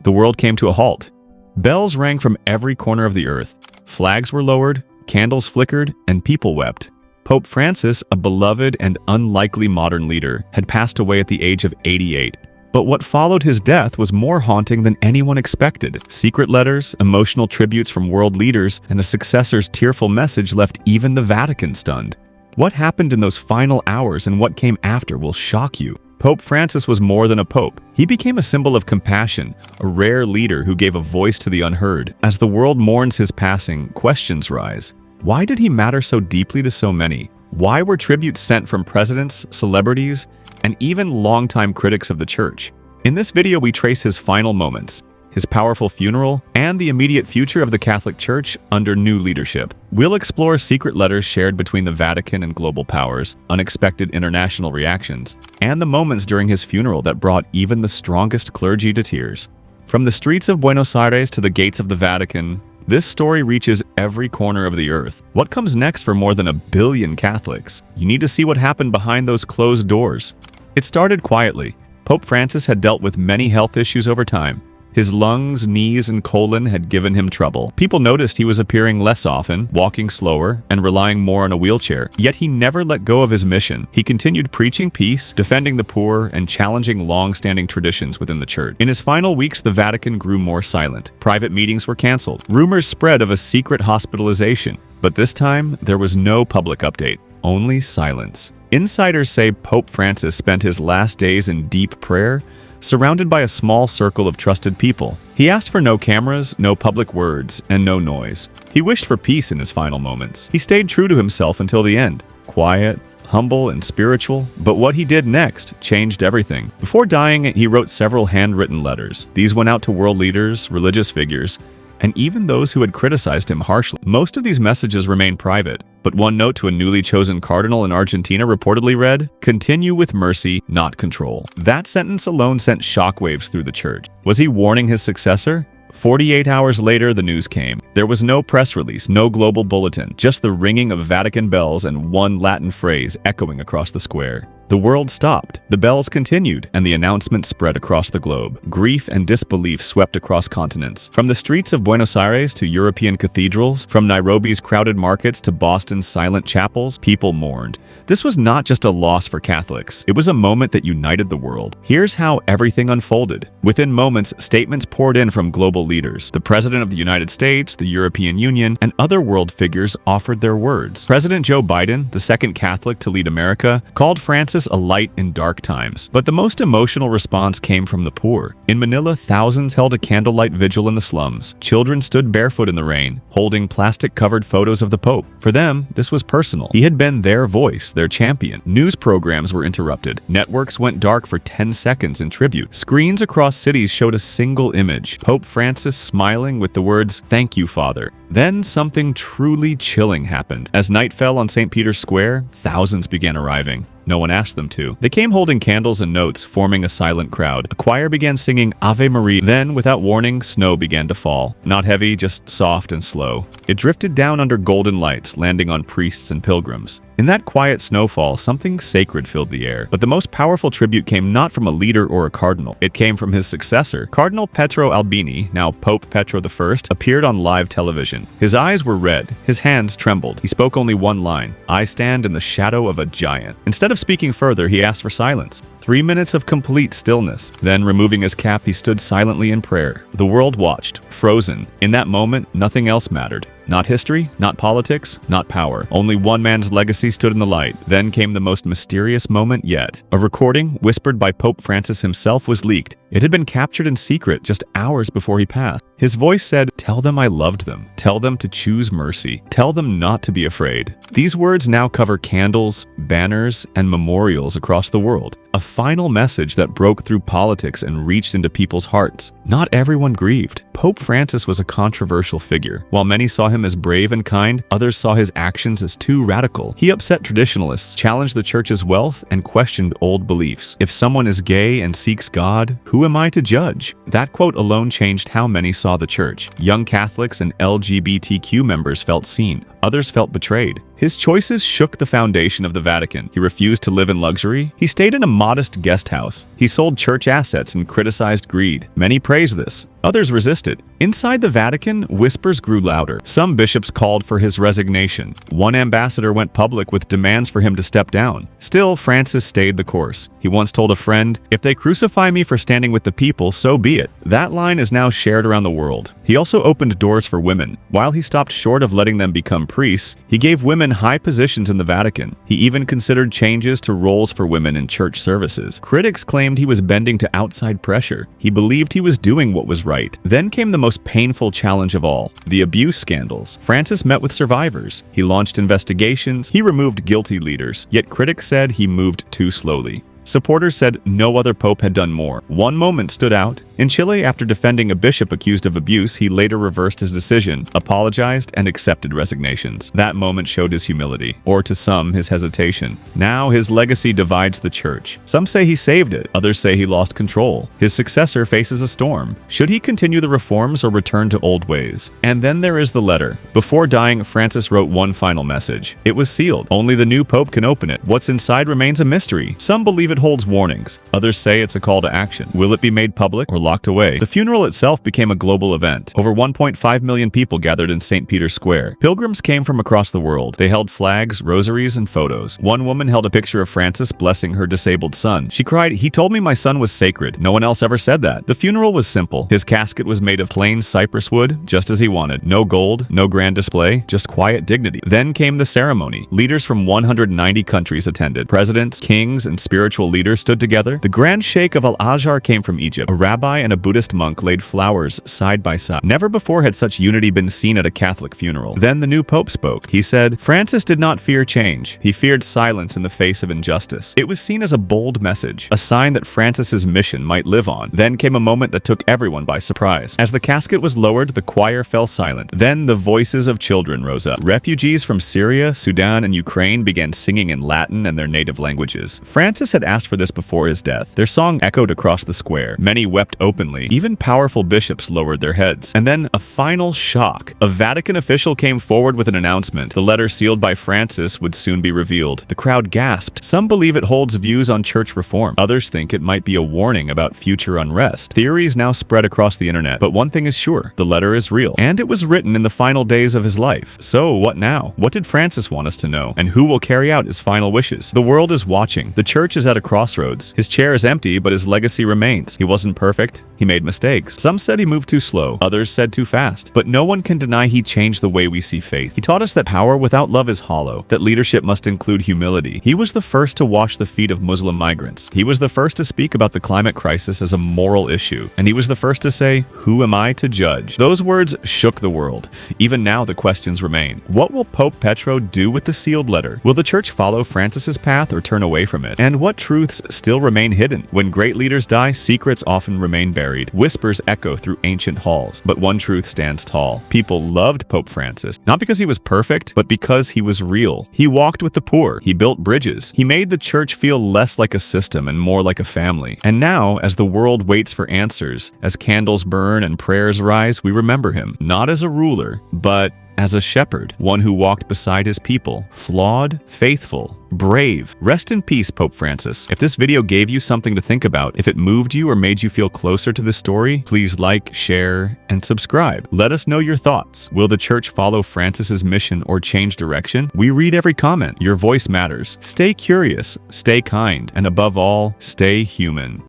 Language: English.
the world came to a halt. Bells rang from every corner of the earth. Flags were lowered, candles flickered, and people wept. Pope Francis, a beloved and unlikely modern leader, had passed away at the age of 88. But what followed his death was more haunting than anyone expected. Secret letters, emotional tributes from world leaders, and a successor's tearful message left even the Vatican stunned. What happened in those final hours and what came after will shock you. Pope Francis was more than a pope. He became a symbol of compassion, a rare leader who gave a voice to the unheard. As the world mourns his passing, questions rise. Why did he matter so deeply to so many? Why were tributes sent from presidents, celebrities, and even longtime critics of the church? In this video, we trace his final moments, his powerful funeral, and the immediate future of the Catholic Church under new leadership. We'll explore secret letters shared between the Vatican and global powers, unexpected international reactions, and the moments during his funeral that brought even the strongest clergy to tears. From the streets of Buenos Aires to the gates of the Vatican, this story reaches every corner of the earth. What comes next for more than 1 billion Catholics? You need to see what happened behind those closed doors. It started quietly. Pope Francis had dealt with many health issues over time. His lungs, knees, and colon had given him trouble. People noticed he was appearing less often, walking slower, and relying more on a wheelchair. Yet he never let go of his mission. He continued preaching peace, defending the poor, and challenging long-standing traditions within the church. In his final weeks, the Vatican grew more silent. Private meetings were canceled. Rumors spread of a secret hospitalization. But this time, there was no public update, only silence. Insiders say Pope Francis spent his last days in deep prayer, surrounded by a small circle of trusted people. He asked for no cameras, no public words, and no noise. He wished for peace in his final moments. He stayed true to himself until the end, quiet, humble, and spiritual, but what he did next changed everything. Before dying, he wrote several handwritten letters. These went out to world leaders, religious figures, and even those who had criticized him harshly. Most of these messages remain private, but one note to a newly chosen cardinal in Argentina reportedly read, "Continue with mercy, not control." That sentence alone sent shockwaves through the church. Was he warning his successor? 48 hours later, the news came. There was no press release, no global bulletin, just the ringing of Vatican bells and one Latin phrase echoing across the square. The world stopped, the bells continued, and the announcement spread across the globe. Grief and disbelief swept across continents. From the streets of Buenos Aires to European cathedrals, from Nairobi's crowded markets to Boston's silent chapels, people mourned. This was not just a loss for Catholics, it was a moment that united the world. Here's how everything unfolded. Within moments, statements poured in from global leaders. The President of the United States, the European Union, and other world figures offered their words. President Joe Biden, the second Catholic to lead America, called Francis a light in dark times. But the most emotional response came from the poor. In Manila, thousands held a candlelight vigil in the slums. Children stood barefoot in the rain, holding plastic-covered photos of the Pope. For them, this was personal. He had been their voice, their champion. News programs were interrupted. Networks went dark for 10 seconds in tribute. Screens across cities showed a single image: Pope Francis smiling with the words, "Thank you, Father." Then something truly chilling happened. As night fell on St. Peter's Square, thousands began arriving. No one asked them to. They came holding candles and notes, forming a silent crowd. A choir began singing Ave Maria. Then, without warning, snow began to fall. Not heavy, just soft and slow. It drifted down under golden lights, landing on priests and pilgrims. In that quiet snowfall, something sacred filled the air. But the most powerful tribute came not from a leader or a cardinal. It came from his successor. Cardinal Pietro Albini, now Pope Pietro I, appeared on live television. His eyes were red. His hands trembled. He spoke only one line: "I stand in the shadow of a giant." Instead of speaking further, he asked for silence. 3 minutes of complete stillness. Then, removing his cap, he stood silently in prayer. The world watched, frozen. In that moment, nothing else mattered. Not history, not politics, not power. Only one man's legacy stood in the light. Then came the most mysterious moment yet. A recording, whispered by Pope Francis himself, was leaked. It had been captured in secret just hours before he passed. His voice said, "Tell them I loved them. Tell them to choose mercy. Tell them not to be afraid." These words now cover candles, banners, and memorials across the world. A final message that broke through politics and reached into people's hearts. Not everyone grieved. Pope Francis was a controversial figure. While many saw him as brave and kind, others saw his actions as too radical. He upset traditionalists, challenged the church's wealth, and questioned old beliefs. "If someone is gay and seeks God, who am I to judge?" That quote alone changed how many saw the church. Young Catholics and LGBTQ members felt seen. Others felt betrayed. His choices shook the foundation of the Vatican. He refused to live in luxury. He stayed in a modest guest house. He sold church assets and criticized greed. Many praised this. Others resisted. Inside the Vatican, whispers grew louder. Some bishops called for his resignation. One ambassador went public with demands for him to step down. Still, Francis stayed the course. He once told a friend, "If they crucify me for standing with the people, so be it." That line is now shared around the world. He also opened doors for women. While he stopped short of letting them become priests, he gave women high positions in the Vatican. He even considered changes to roles for women in church services. Critics claimed he was bending to outside pressure. He believed he was doing what was right. Then came the most painful challenge of all, the abuse scandals. Francis met with survivors. He launched investigations. He removed guilty leaders. Yet critics said he moved too slowly. Supporters said no other pope had done more. One moment stood out. In Chile, after defending a bishop accused of abuse, he later reversed his decision, apologized, and accepted resignations. That moment showed his humility, or to some, his hesitation. Now, his legacy divides the church. Some say he saved it, others say he lost control. His successor faces a storm. Should he continue the reforms or return to old ways? And then there is the letter. Before dying, Francis wrote one final message. It was sealed. Only the new pope can open it. What's inside remains a mystery. Some believe it holds warnings. Others say it's a call to action. Will it be made public or locked away? The funeral itself became a global event. Over 1.5 million people gathered in St. Peter's Square. Pilgrims came from across the world. They held flags, rosaries, and photos. One woman held a picture of Francis blessing her disabled son. She cried, "He told me my son was sacred. No one else ever said that." The funeral was simple. His casket was made of plain cypress wood, just as he wanted. No gold, no grand display, just quiet dignity. Then came the ceremony. Leaders from 190 countries attended. Presidents, kings, and spiritual leaders stood together. The Grand Sheikh of Al-Azhar came from Egypt. A rabbi and a Buddhist monk laid flowers side by side. Never before had such unity been seen at a Catholic funeral. Then the new pope spoke. He said, "Francis did not fear change. He feared silence in the face of injustice." It was seen as a bold message, a sign that Francis's mission might live on. Then came a moment that took everyone by surprise. As the casket was lowered, the choir fell silent. Then the voices of children rose up. Refugees from Syria, Sudan, and Ukraine began singing in Latin and their native languages. Francis had asked for this before his death. Their song echoed across the square. Many wept openly. Even powerful bishops lowered their heads. And then a final shock. A Vatican official came forward with an announcement. The letter sealed by Francis would soon be revealed. The crowd gasped. Some believe it holds views on church reform. Others think it might be a warning about future unrest. Theories now spread across the internet. But one thing is sure. The letter is real. And it was written in the final days of his life. So what now? What did Francis want us to know? And who will carry out his final wishes? The world is watching. The church is at a crossroads. His chair is empty, but his legacy remains. He wasn't perfect. He made mistakes. Some said he moved too slow. Others said too fast. But no one can deny he changed the way we see faith. He taught us that power without love is hollow, that leadership must include humility. He was the first to wash the feet of Muslim migrants. He was the first to speak about the climate crisis as a moral issue. And he was the first to say, "Who am I to judge?" Those words shook the world. Even now, the questions remain. What will Pope Petro do with the sealed letter? Will the church follow Francis's path or turn away from it? And what truths still remain hidden? When great leaders die, secrets often remain buried. Whispers echo through ancient halls. But one truth stands tall. People loved Pope Francis, not because he was perfect, but because he was real. He walked with the poor. He built bridges. He made the church feel less like a system and more like a family. And now, as the world waits for answers, as candles burn and prayers rise, we remember him, not as a ruler, but as a shepherd, one who walked beside his people, flawed, faithful, brave. Rest in peace, Pope Francis. If this video gave you something to think about, if it moved you or made you feel closer to this story, please like, share, and subscribe. Let us know your thoughts. Will the church follow Francis's mission or change direction? We read every comment. Your voice matters. Stay curious, stay kind, and above all, stay human.